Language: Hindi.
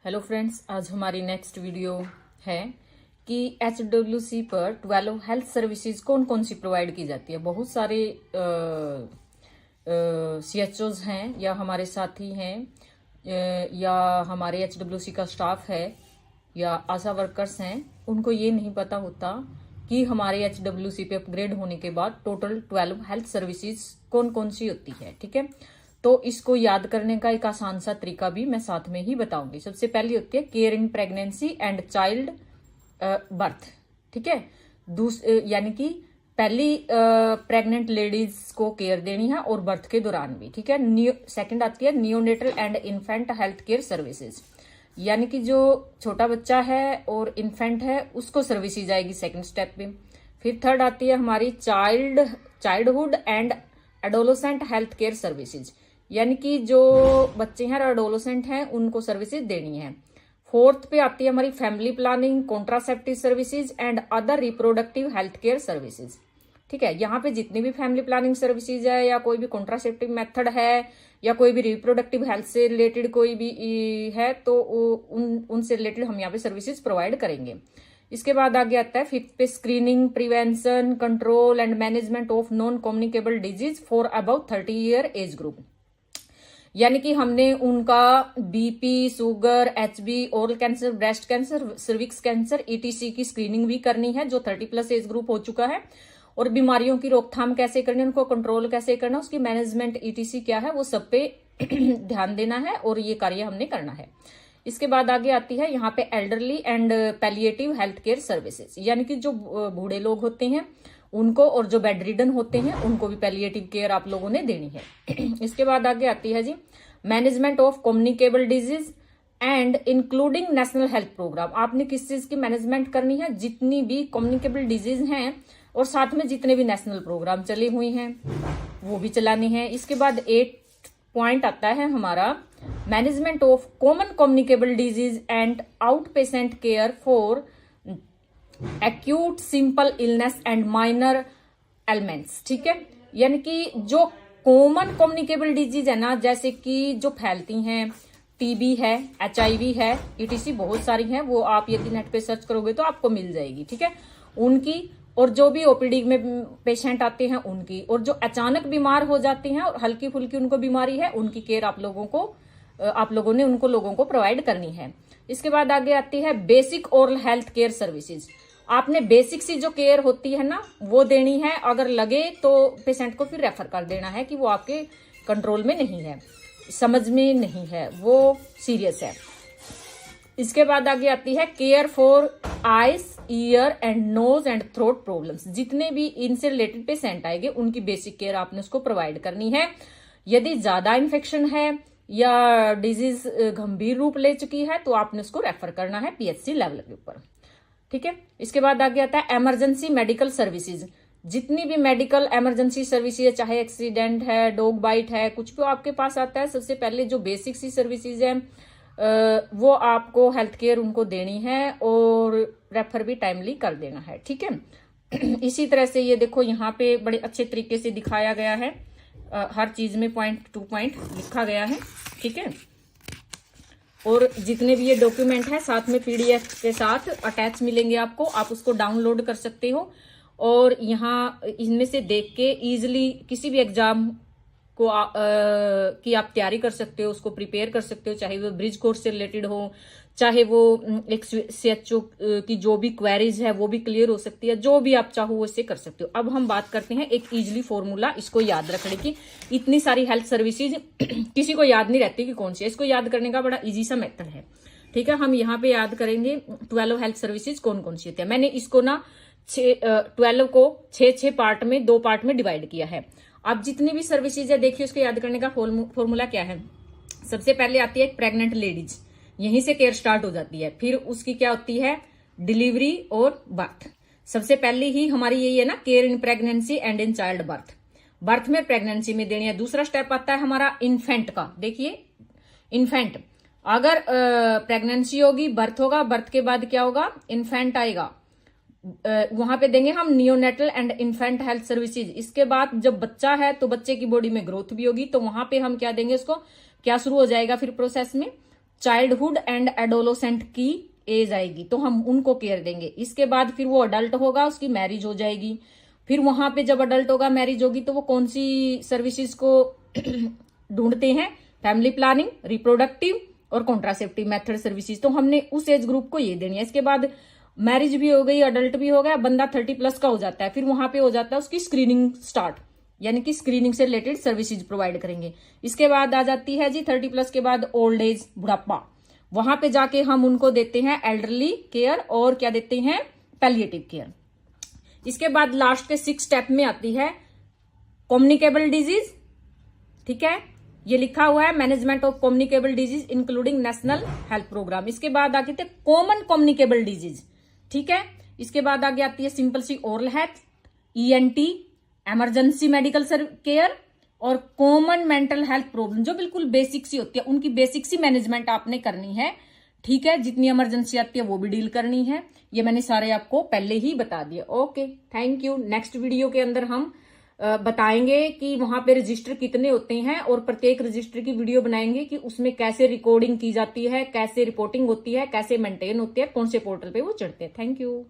हेलो फ्रेंड्स, आज हमारी नेक्स्ट वीडियो है कि HWC पर 12 हेल्थ सर्विसेज कौन कौन सी प्रोवाइड की जाती है। बहुत सारे CHOs हैं या हमारे साथी हैं या हमारे HWC का स्टाफ है या आशा वर्कर्स हैं, उनको ये नहीं पता होता कि हमारे HWC पे अपग्रेड होने के बाद टोटल 12 हेल्थ सर्विसेज कौन कौन सी होती है। ठीक है, तो इसको याद करने का एक आसान सा तरीका भी मैं साथ में ही बताऊंगी। सबसे पहली होती है care in pregnancy and child birth. ठीक है, यानी कि पहली प्रेग्नेंट लेडीज को केयर देनी है और बर्थ के दौरान भी। ठीक है, सेकंड आती है neonatal and infant health care services, यानी कि जो छोटा बच्चा है और इन्फेंट है उसको सर्विसेज आएगी सेकंड स्टेप पे। फिर थर्ड आती है हमारी childhood and adolescent health care services, यानी कि जो बच्चे हैं और एडोलोसेंट हैं उनको सर्विसेज देनी है। फोर्थ पे आती है हमारी family planning, contraceptive services and other reproductive health care services. ठीक है, यहाँ पे जितनी भी फैमिली प्लानिंग सर्विसेज है या कोई भी कॉन्ट्रासेप्टिव मेथड है या कोई भी रिप्रोडक्टिव हेल्थ से रिलेटेड कोई भी है तो उनसे रिलेटेड हम यहाँ पे सर्विसेज प्रोवाइड करेंगे। इसके बाद आगे आता है फिफ्थ पे screening, prevention, control and management of non communicable disease for about 30 year age group, यानी कि हमने उनका BP, sugar, HB, oral cancer, breast cancer, cervix cancer ETC की स्क्रीनिंग भी करनी है जो 30+ एज ग्रुप हो चुका है, और बीमारियों की रोकथाम कैसे करनी है, उनको कंट्रोल कैसे करना, उसकी मैनेजमेंट ETC क्या है, वो सब पे ध्यान देना है और ये कार्य हमने करना है। इसके बाद आगे आती है यहाँ पे elderly and palliative health care services, यानी कि जो बूढ़े लोग होते हैं उनको और जो बेड रिडन होते हैं उनको भी पैलिएटिव केयर आप लोगों ने देनी है। इसके बाद आगे आती है जी management of communicable disease and including national health programme. आपने किस चीज की मैनेजमेंट करनी है, जितनी भी कम्युनिकेबल डिजीज हैं और साथ में जितने भी नेशनल प्रोग्राम चले हुए हैं वो भी चलानी है। इसके बाद 8 पॉइंट आता है हमारा management of common communicable disease and out patient care for acute simple illness and minor elements. ठीक है, यानी कि जो कॉमन कम्युनिकेबल डिजीज है ना, जैसे कि जो फैलती हैं, TB है, HIV है, ETC बहुत सारी हैं, वो आप यदि नेट पे सर्च करोगे तो आपको मिल जाएगी। ठीक है, उनकी, और जो भी OPD में पेशेंट आते हैं उनकी, और जो अचानक बीमार हो जाते हैं और हल्की फुल्की उनको बीमारी है उनकी केयर आप लोगों ने उनको लोगों को प्रोवाइड करनी है। इसके बाद आगे आती है basic oral health care services. आपने बेसिक सी जो केयर होती है ना वो देनी है, अगर लगे तो पेशेंट को फिर रेफर कर देना है कि वो आपके कंट्रोल में नहीं है, समझ में नहीं है, वो सीरियस है। इसके बाद आगे आती है care for eyes, ear and nose and throat problems. जितने भी इनसे रिलेटेड पेशेंट आएंगे उनकी बेसिक केयर आपने उसको प्रोवाइड करनी है। यदि ज्यादा इन्फेक्शन है या डिजीज गंभीर रूप ले चुकी है तो आपने उसको रेफर करना है PHC लेवल के ऊपर। ठीक है, इसके बाद आगे आता है इमरजेंसी मेडिकल सर्विसेज। जितनी भी मेडिकल इमरजेंसी सर्विसेज है, चाहे एक्सीडेंट है, डॉग बाइट है, कुछ भी आपके पास आता है, सबसे पहले जो बेसिक सी सर्विसेज है वो आपको हेल्थ केयर उनको देनी है और रेफर भी टाइमली कर देना है। ठीक है, इसी तरह से ये देखो यहाँ पे बड़े अच्छे तरीके से दिखाया गया है, हर चीज में पॉइंट टू पॉइंट लिखा गया है। ठीक है, और जितने भी ये डॉक्यूमेंट है साथ में PDF के साथ अटैच मिलेंगे आपको, आप उसको डाउनलोड कर सकते हो और यहाँ इनमें से देख के इजिली किसी भी एग्जाम को की आप तैयारी कर सकते हो, उसको प्रिपेयर कर सकते हो, चाहे वो ब्रिज कोर्स से रिलेटेड हो, चाहे वो एक CHO की जो भी क्वेरीज है वो भी क्लियर हो सकती है, जो भी आप चाहो वो इससे कर सकते हो। अब हम बात करते हैं एक इजिली फॉर्मूला इसको याद रखने की। इतनी सारी हेल्थ सर्विसेज किसी को याद नहीं रहती कि कौन सी है, इसको याद करने का बड़ा इजी सा मेथड है। ठीक है, हम यहाँ पे याद करेंगे 12 हेल्थ सर्विसेज कौन कौन सी होती है। मैंने इसको ना 12 को 6 पार्ट में 2 पार्ट में डिवाइड किया है। अब जितनी भी सर्विसेज है देखिए उसको याद करने का फॉर्मूला क्या है। सबसे पहले आती है एक प्रेग्नेंट लेडीज, यहीं से केयर स्टार्ट हो जाती है। फिर उसकी क्या होती है डिलीवरी और बर्थ। सबसे पहले ही हमारी यही है ना care in pregnancy and in child birth. Birth में प्रेगनेंसी में देनी है। दूसरा स्टेप आता है हमारा इन्फेंट का। देखिए इन्फेंट, अगर प्रेगनेंसी होगी, बर्थ होगा, बर्थ के बाद क्या होगा, इन्फेंट आएगा, वहां पे देंगे हम neonatal and infant health services. इसके बाद जब बच्चा है तो बच्चे की बॉडी में ग्रोथ भी होगी, तो वहां पे हम क्या देंगे उसको, क्या शुरू हो जाएगा फिर प्रोसेस में चाइल्डहुड एंड एडोलोसेंट की एज आएगी तो हम उनको केयर देंगे। इसके बाद फिर वो अडल्ट होगा, उसकी मैरिज हो जाएगी। फिर वहां पे जब अडल्ट होगा, मैरिज होगी, तो वो कौन सी सर्विसेज को ढूंढते हैं? फैमिली प्लानिंग, रिप्रोडक्टिव और कॉन्ट्रासेप्टिव मेथड सर्विसेज। तो हमने उस एज ग्रुप को ये देनी है। इसके बाद मैरिज भी हो गई, अडल्ट भी हो गया, बंदा 30+ का हो जाता है, फिर वहां पे हो जाता है उसकी स्क्रीनिंग स्टार्ट, यानी कि स्क्रीनिंग से रिलेटेड सर्विसेज प्रोवाइड करेंगे। इसके बाद आ जाती है जी 30+ के बाद ओल्ड एज, बुढ़ापा। वहां पे जाके हम उनको देते हैं एल्डरली केयर और क्या देते हैं? Palliative care. इसके बाद लास्ट के 6 स्टेप में आती है कम्युनिकेबल डिजीज। ठीक है, ये लिखा हुआ है management of communicable disease including national health programme. इसके बाद आती है कॉमन कम्युनिकेबल डिजीज। ठीक है, इसके बाद आगे आती है simple C oral health, ENT, emergency medical care और कॉमन मेंटल हेल्थ प्रॉब्लम, जो बिल्कुल बेसिक सी होती है, उनकी बेसिक सी मैनेजमेंट आपने करनी है। ठीक है, जितनी इमरजेंसी आती है वो भी डील करनी है। ये मैंने सारे आपको पहले ही बता दिए। Okay, thank you. Next video के अंदर हम बताएंगे कि वहां पे रजिस्टर कितने होते हैं और प्रत्येक रजिस्टर की वीडियो बनाएंगे कि उसमें कैसे रिकॉर्डिंग की जाती है, कैसे रिपोर्टिंग होती है, कैसे मेंटेन होती है, कौन से पोर्टल पे वो चढ़ते हैं। Thank you.